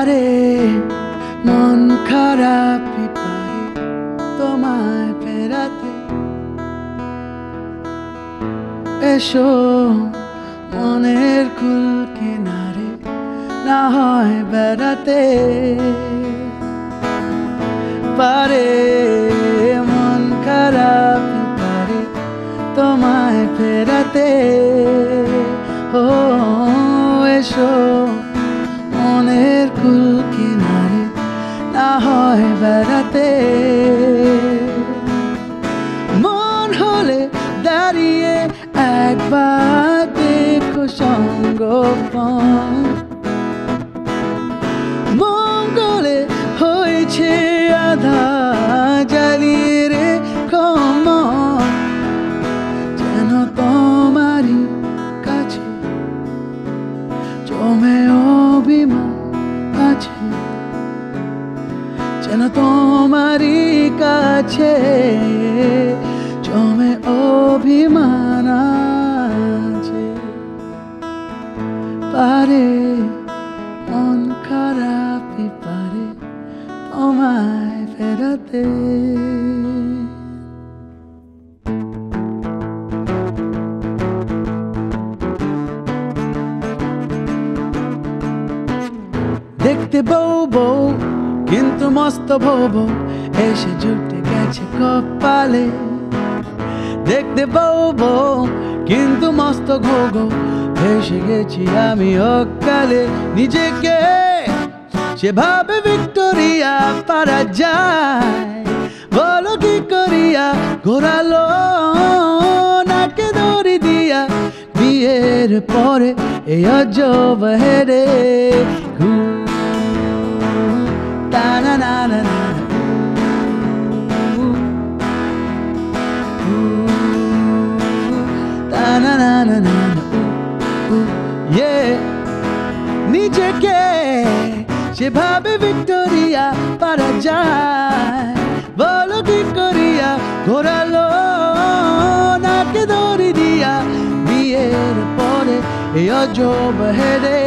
পারে মন খারাপই পারে তোমায় ফেরাতে। এসো মনের কুল কিনারে না হয় বেড়াতে। পারে মন খারাপই পারে তোমায় ফেরাতে। ও এসো মনের কুল কিনারে না হয় বেড়াতে। মন হলে দাঁড়িয়ে একবার দেখো সঙ্গোপন। মঙ্গলে হয়েছে আধা জ্বালিয়ে রে কমন। যেন তোমারই কাছে জমে অভিমান আছে। যেন তোমারই কাছে জমে অভিমান আছে। পারে মন খারাপই পারে তোমায় ফেরাতে। দেখতে বউ বউ কিন্তু মস্ত ভোব এসে জুটে গেছে কপালে। দেখতে বউ বউ কিন্তু মস্ত ঘোগো ভেসে গেছি আমি অকালে। নিজেকে সেভাবে ভিক্টোরিয়া পারা যায় বলো কি করিয়া। ঘোরালো নাকে দড়ি দিয়া বিয়ের পরে এই অজব হেরে। নিজেকে সেভাবে ভিক্টোরিয়া পারা যায় বলো কি করিয়া। ঘোরালো নাকে দড়ি দিয়া বিয়ের পরে এই অজব হেরে।